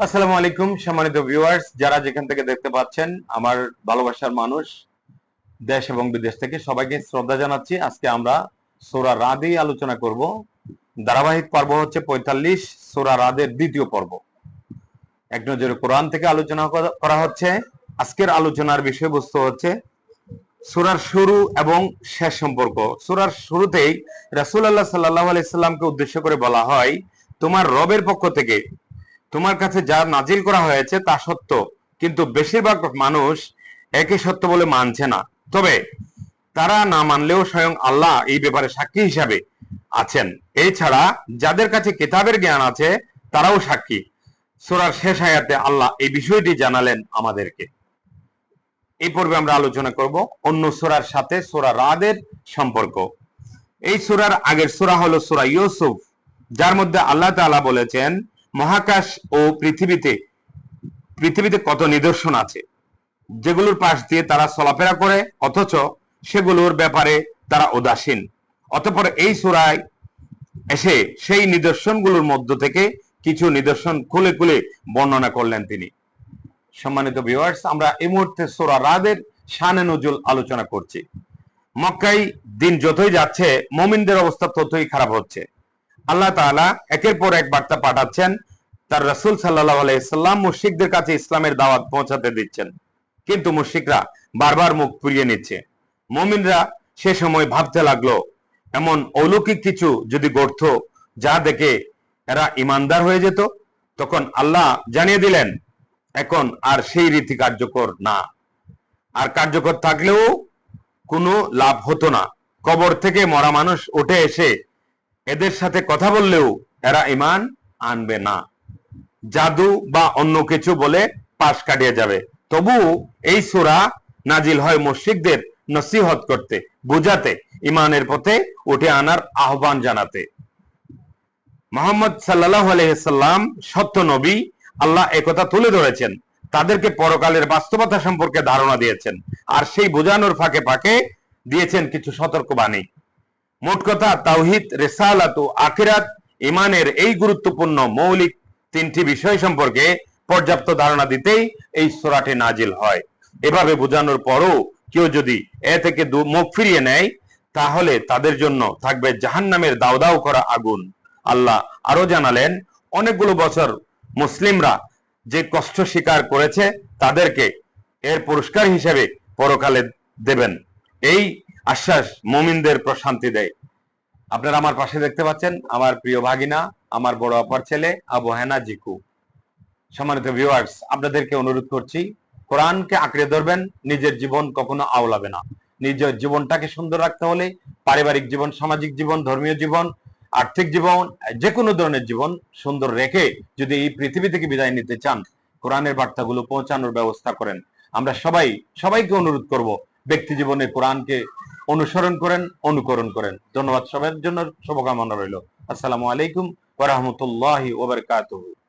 আসসালামু আলাইকুম সম্মানিত ভিউয়ার্স, যারা যেখান থেকে দেখতে পাচ্ছেন আমার ভালোবাসার মানুষ দেশ এবং বিদেশ থেকে সবাইকে শ্রদ্ধা জানাচ্ছি। আজকে আমরা সূরা রাদই আলোচনা করব। ধারাবাহিক পর্ব হচ্ছে ৪৫, সূরা রাদের দ্বিতীয় পর্ব। এক নজরে কোরআন থেকে আলোচনা করা হচ্ছে। আজকের আলোচনার বিষয়বস্তু হচ্ছে সূরার শুরু এবং শেষ সম্পর্ক। সূরার শুরুতেই রাসূলুল্লাহ সাল্লাল্লাহু আলাইহি সাল্লামকে উদ্দেশ্য করে বলা হয়, তোমার রবের পক্ষ থেকে তোমার কাছে যা নাজিল করা হয়েছে তা সত্য, কিন্তু বেশিরভাগ মানুষ একে সত্য বলে মানছে না। তবে তারা না মানলেও স্বয়ং আল্লাহ এই ব্যাপারে সাক্ষী হিসাবে আছেন। এছাড়া যাদের কাছে কিতাবের জ্ঞান আছে তারাও সাক্ষী। সূরার শেষ আয়াতে আল্লাহ এই বিষয়টি জানালেন আমাদেরকে। এই পর্বে আমরা আলোচনা করব অন্য সূরার সাথে সূরা রাদের সম্পর্ক। এই সূরার আগের সূরা হলো সূরা ইউসুফ, যার মধ্যে আল্লাহ তাআলা বলেছেন মহাকাশ ও পৃথিবীতে কত নিদর্শন আছে যেগুলোর পাশ দিয়ে তারা চলাফেরা করে, অথচ সেগুলোর ব্যাপারে তারা উদাসীন। অতঃপর এই সূরায় এসে সেই নিদর্শনগুলোর মধ্য থেকে কিছু নিদর্শন খুলে খুলে বর্ণনা করলেন তিনি। সম্মানিত ভিউয়ার্স, আমরা এই মুহূর্তে সূরা রাদের শানে নুজুল আলোচনা করছি। মক্কায় দিন যতই যাচ্ছে মুমিনদের অবস্থা ততই খারাপ হচ্ছে। আল্লাহ তাআলা একের পর এক বার্তা পাঠাচ্ছেন, তার রাসূল সাল্লাল্লাহু আলাইহি সাল্লাম মুশরিকদের কাছে ইসলামের দাওয়াত পৌঁছাতে দিচ্ছেন, কিন্তু মুশরিকরা বারবার মুখ ফিরিয়ে নিচ্ছে। মুমিনরা সে সময় ভাবতে লাগলো, এমন অলৌকিক কিছু যদি ঘটতো যা দেখে এরা ইমানদার হয়ে যেত। তখন আল্লাহ জানিয়ে দিলেন, এখন আর সেই রীতি কার্যকর না, আর কার্যকর থাকলেও কোনো লাভ হতো না। কবর থেকে মরা মানুষ উঠে এসে এদের সাথে কথা বললেও এরা ঈমান আনবে না। জাদু বা অন্য কিছু বলে পাশ কাটিয়ে যাবে। তবু এই সূরা নাজিল হয় মুশরিকদের নসিহত করতে, বুঝাতে, ঈমানের পথে উঠে আনার আহ্বান জানাতে। মুহাম্মদ সাল্লাল্লাহু আলাইহি সাল্লাম সত্য নবী, আল্লাহ একথা তুলে ধরেছেন, তাদেরকে পরকালের বাস্তবতা সম্পর্কে ধারণা দিয়েছেন, আর সেই বোঝানোর ফাঁকে ফাঁকে দিয়েছেন কিছু সতর্কবাণী। মোট কথা তাওহীদ, রিসালাত ও আখিরাত, ঈমানের এই গুরুত্বপূর্ণ মৌলিক তিনটি বিষয় সম্পর্কে পর্যাপ্ত ধারণা দিতেই এই সূরাটি নাজিল হয়। এভাবে বোঝানোর পরও কেউ যদি এ থেকে মুখ ফিরিয়ে নেয়, তাহলে তাদের জন্য থাকবে জাহান্নামের দাউ দাউ করা আগুন। আল্লাহ আরো জানালেন, অনেকগুলো বছর মুসলিমরা যে কষ্ট স্বীকার করেছে তাদেরকে এর পুরস্কার হিসেবে পরকালে দেবেন। এই আশ্বাস মুমিনদের প্রশান্তি দেয়। আপনারা আমার পাশে দেখতে পাচ্ছেন আমার প্রিয় ভাগিনা, আমার বড় আপার ছেলে আবু হেনা জিকু। সম্মানিত ভিউয়ার্স, আপনাদেরকে অনুরোধ করছি, কোরআনকে আঁকড়ে ধরবেন, নিজের জীবন কখনো আওলাবে না। নিজের জীবনটাকে সুন্দর রাখতে হলে পারিবারিক জীবন, সামাজিক জীবন, ধর্মীয় জীবন, আর্থিক জীবন, যে কোনো ধরনের জীবন সুন্দর রেখে যদি এই পৃথিবী থেকে বিদায় নিতে চান, কোরআনের বার্তাগুলো পৌঁছানোর ব্যবস্থা করেন। আমরা সবাইকে অনুরোধ করব, ব্যক্তি জীবনে কোরআনকে অনুসরণ করেন, অনুকরণ করেন। ধন্যবাদ, সবার জন্য শুভকামনা রইল। আসসালামু আলাইকুম ওয়া রাহমাতুল্লাহি ওয়া বারাকাতুহু।